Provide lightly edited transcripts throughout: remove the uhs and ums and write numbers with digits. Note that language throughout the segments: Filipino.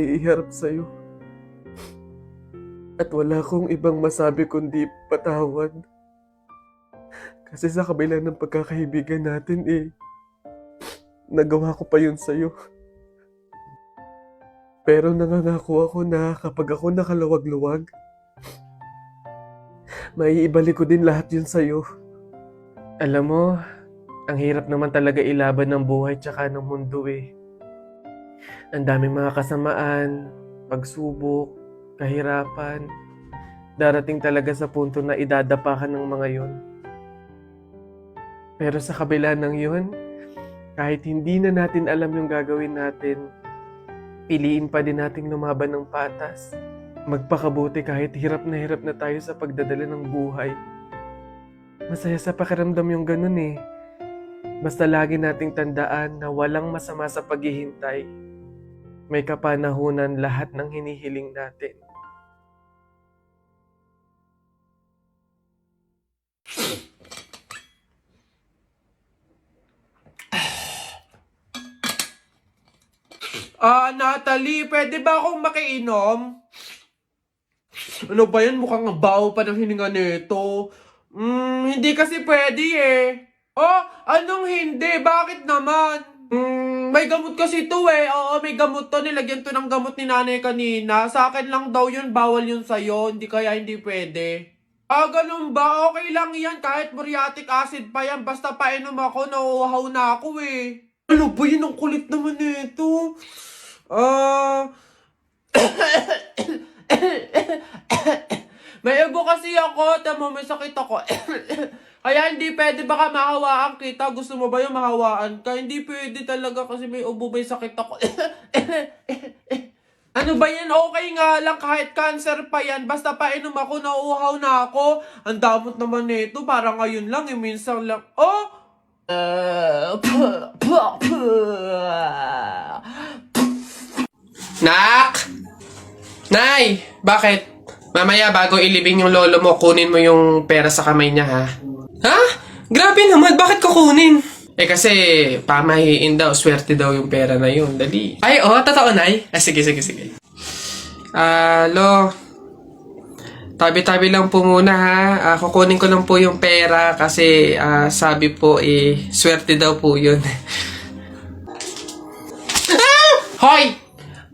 iharap sa'yo. At wala akong ibang masabi kundi patawad. Kasi sa kabila ng pagkakaibigan natin nagawa ko pa yun sa'yo. Pero nangangako ako na kapag ako nakaluwag-luwag, maiibalik ko din lahat yun sa'yo. Alam mo, ang hirap naman talaga ilaban ng buhay tsaka ng mundo Ang daming mga kasamaan, pagsubok, kahirapan. Darating talaga sa punto na idadapa ka ng mga yun. Pero sa kabila ng yun, kahit hindi na natin alam yung gagawin natin, piliin pa din nating lumaban ng patas. Magpakabuti kahit hirap na tayo sa pagdadala ng buhay. Masaya sa pakiramdam yung ganun Basta lagi nating tandaan na walang masama sa paghihintay. May kapanahunan lahat ng hinihiling natin. Natalie, pwede ba akong makiinom? Ano ba yan? Mukhang ang baho pa ng hininga nito. Hindi kasi pwede Oh, anong hindi? Bakit naman? May gamot kasi to Oo, may gamot to. Nilagyan to ng gamot ni nanay kanina. Sa akin lang daw yun. Bawal yun sa'yo. Hindi kaya hindi pwede. Ganun ba? Okay lang yan. Kahit muriatic acid pa yan. Basta painom ako, nauuhaw na ako Ano ba yun? Ang kulit naman nito. May ubo kasi ako. Tama, may sakit ako. Kaya hindi pwede, baka mahawaan kita. Gusto mo ba yung mahawaan ka? Hindi pwede talaga kasi may ubo, may sakit ako. Ano ba yan? Okay nga lang kahit cancer pa yan. Basta painom ako, nauuhaw na ako. Ang damot naman nito. Parang ngayon lang, minsan lang. Nak! Nay! Bakit? Mamaya bago ilibing yung lolo mo, kunin mo yung pera sa kamay niya, ha? Ha? Grabe naman, bakit kukunin? Kasi pamahiin daw, swerte daw yung pera na yun. Dali. Ay, totoo, Nay? Sige. Lo, tabi-tabi lang po muna, ha? Kukunin ko lang po yung pera kasi sabi po, swerte daw po yun. Hoy!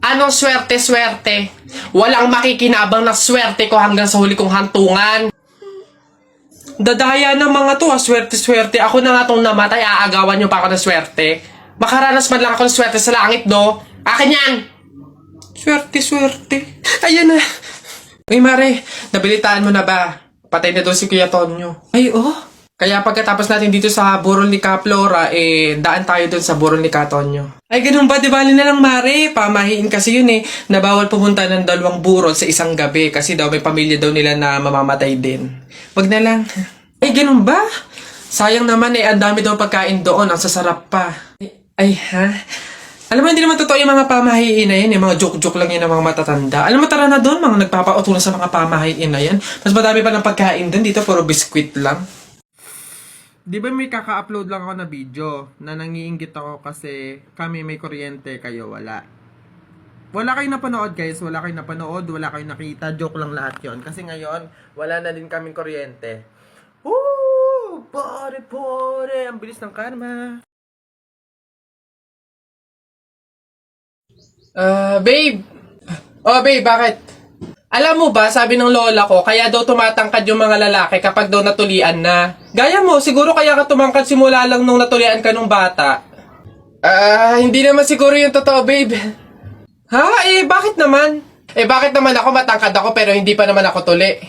Anong swerte-swerte? Walang makikinabang na swerte ko hanggang sa huli kong hantungan. Dadaya ng mga to, swerte-swerte. Ako na nga tong namatay, aagawan nyo pa ako ng swerte. Makaranas man lang ako ng swerte sa langit, do. Akin yan! Swerte-swerte. Ayan na. Uy, Mare, nabilitaan mo na ba? Patay na doon si Kuya Tonyo. Ay, Kaya pagkatapos natin dito sa burol ni Kaplora, daan tayo doon sa burol ni Katonyo. Ay, ganun ba? Di bali na lang, Mare. Pamahiin kasi yun na bawal pumunta ng dalawang burol sa isang gabi kasi daw may pamilya daw nila na mamamatay din. Wag na lang. Ay, ganun ba? Sayang naman ang dami daw pagkain doon. Ang sasarap pa. Ay, ha? Alam mo, hindi naman totoo yung mga pamahiin na yan. Mga joke-joke lang yan ng mga matatanda. Alam mo, tara na doon. Mga nagpapautulan sa mga pamahiin na yan. Mas madami pa ng pagkain doon. Dito, puro biskwit lang. Di ba may kaka-upload lang ako na video na nangiinggit ako kasi kami may kuryente, kayo wala. Wala kayong napanood guys, wala kayong napanood, wala kayong nakita, joke lang lahat yon. Kasi ngayon, wala na din kaming kuryente. Woo! Pare, ang bilis ng karma. Babe! Babe, bakit? Alam mo ba, sabi ng lola ko, kaya daw tumatangkad yung mga lalaki kapag daw natulian na. Gaya mo, siguro kaya ka tumangkad simula lang nung natulian ka nung bata. Hindi naman siguro yung totoo, babe. Ha? Bakit naman? Bakit naman ako matangkad ako pero hindi pa naman ako tuli?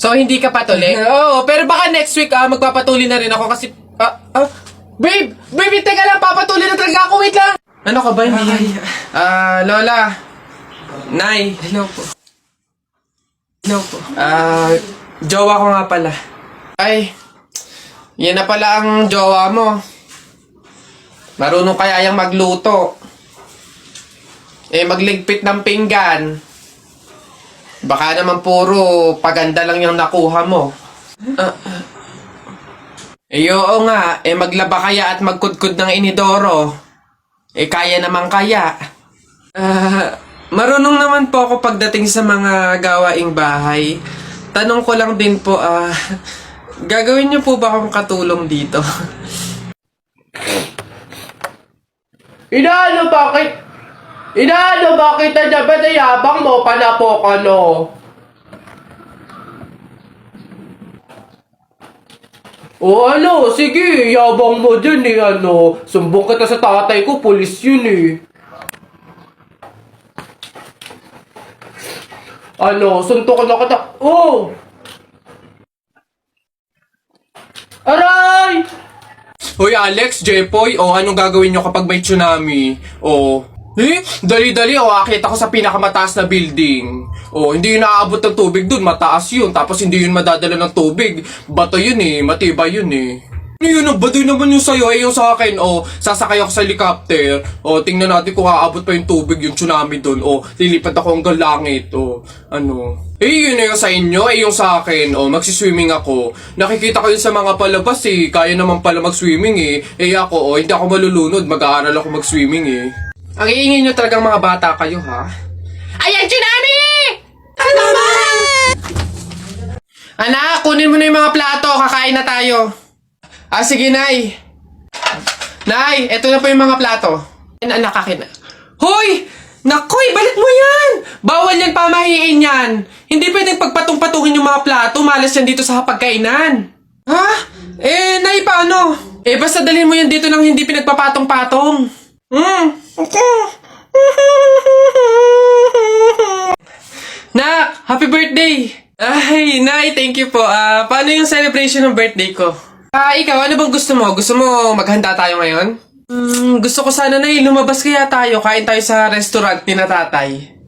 So, hindi ka patuli? Oo, pero baka next week, magpapatuli na rin ako kasi... Babe! Babe, teka lang, papatuli na talaga ako, wait lang! Ano ka ba? Lola... Nay. Hello po. Jowa ko nga pala. Ay, yan na pala ang jowa mo. Marunong kaya yung magluto. Magligpit ng pinggan. Baka naman puro paganda lang yung nakuha mo. Oo nga, maglaba kaya at magkudkud ng inidoro. Kaya naman kaya. Marunong naman po ako pagdating sa mga gawaing bahay. Tanong ko lang din po, gagawin niyo po ba akong katulong dito? Inaano bakit na ba yabang mo pa na po ka no? O ano, sige, yabang mo dyan eh, ano. Sumbong kita sa tatay ko, pulis yun eh. Ano, suntok na kita. Oh! Aray! Hoy Alex, Jepoy, anong gagawin nyo kapag may tsunami? Dali-dali, akit ako sa pinakamataas na building. Hindi yun naaabot ng tubig dun, mataas yun. Tapos hindi yun madadala ng tubig. Bato yun matibay yun Ano yun, baduy naman yung sa'yo, yung sa akin, sasakay ako sa helicopter. Tingnan natin kung aabot pa yung tubig, yung tsunami dun. Lilipad ako hanggang langit, ano. Yun na yung sa inyo, yung sa akin, magsiswimming ako. Nakikita ko yun sa mga palabas, kaya naman pala mag-swimming, ako, hindi ako malulunod, mag-aaral ako mag-swimming, Ang iingay nyo talagang mga bata kayo, ha? Ayan, tsunami! Ano ba? Anak, kunin mo na yung mga plato, kakain na tayo. Sige, Nay. Nay, eto na po yung mga plato. Anak, akin na. Hoy! Nakoy, balik mo yan! Bawal yan, pamahiin yan. Hindi pwedeng pagpatong-patungin yung mga plato, malas yan dito sa hapagkainan. Ha? Nay, paano? Basta dalhin mo yan dito nang hindi pinagpapatong-patong. Nak, happy birthday! Ay, Nay, thank you po. Paano yung celebration ng birthday ko? Ikaw, ano bang gusto mo? Gusto mo maghanda tayo ngayon? Gusto ko sana, Nay, lumabas kaya tayo. Kain tayo sa restaurant ni na tatay.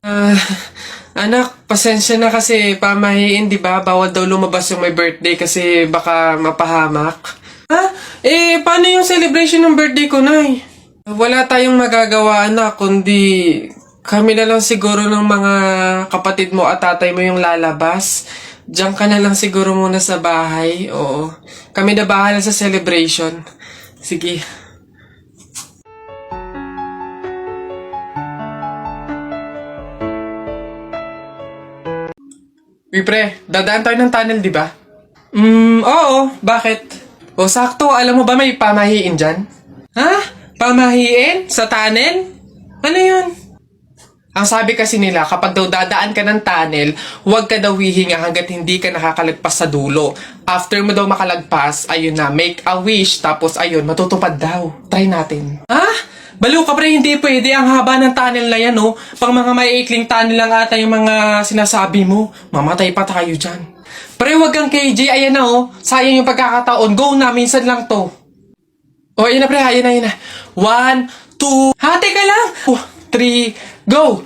Anak, pasensya na kasi pamahiin, di ba? Bawal daw lumabas yung may birthday kasi baka mapahamak. Paano yung celebration ng birthday ko, Nay? Wala tayong magagawa, anak, kundi kami na lang siguro ng mga kapatid mo at tatay mo yung lalabas. Diyan ka na lang siguro muna sa bahay. Oo. Kami na bahala sa celebration. Sige. Uy, pre, dadaan tayo ng tunnel, di ba? Oo. Bakit? Sakto. Alam mo ba may pamahiin dyan? Ha? Pamahiin? Sa tunnel? Ano yun? Ang sabi kasi nila, kapag daw dadaan ka ng tunnel, huwag ka daw hihinga hanggat hindi ka nakakalagpas sa dulo. After mo daw makalagpas, ayun na, make a wish, tapos ayun, matutupad daw. Try natin. Baliw ka pre, hindi pwede. Ang haba ng tunnel na yan, Pang mga maiikling tunnel lang ata yung mga sinasabi mo. Mamatay pa tayo dyan. Pre, huwag kang KJ, ayan na, sayang yung pagkakataon. Go na, minsan lang to. Ayun na pre, ayun na. 1, 2, teka lang. 3, go!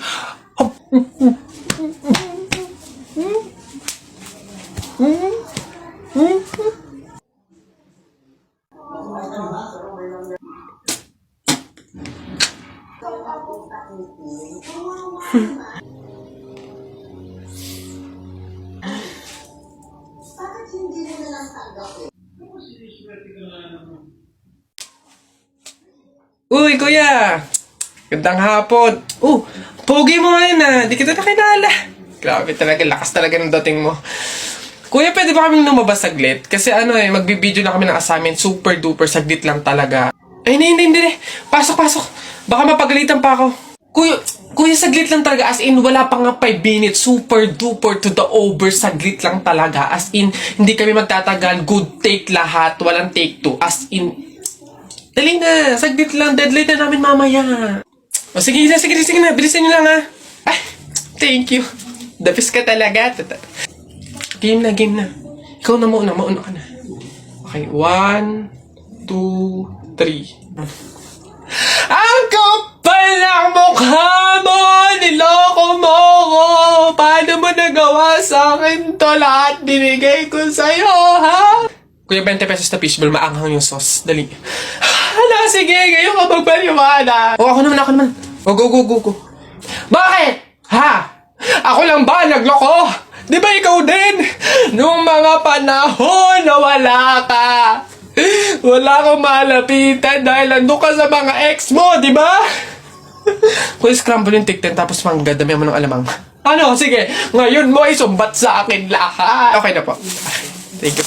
Uy, kuya! Gandang hapon. Pogi mo ngayon Di kita nakilala. Grabe talaga, lakas talaga ng dating mo. Kuya, pwede ba kaming lumabas saglit? Kasi magbibideo na kami ng assignment. Super duper, saglit lang talaga. Hindi. Pasok. Baka mapagalitan pa ako. Kuya, saglit lang talaga. As in, wala pa nga 5 minutes. Super duper to the over. Saglit lang talaga. As in, hindi kami magtatagal. Good take lahat. Walang take 2. As in, dali na. Saglit lang. Deadline na namin mamaya. Sige na. Bilisan nyo lang thank you. The best ka talaga. Game na. Ikaw na mauna ka na. Okay, 1, 2, 3. Ang kapal ng mukha mo! Niloko mo ko! Paano mo nagawa sa akin to? Lahat binigay ko sa'yo, ha? Kuya, 20 pesos na fishball, maanghang yung sauce. Dali. Sige, ngayon ka magpaliwana. Ako naman. Go. Bakit? Ako lang ba nagloko? Di ba ikaw din? Nung mga panahon na wala ka. Wala akong malapitan dahil nandun ka sa mga ex mo, di ba? Kung scramble yung tiktin tapos manggada mo ng alamang. Ano? Sige, ngayon mo ay sumbat sa akin lahat. Okay na po. Thank you po.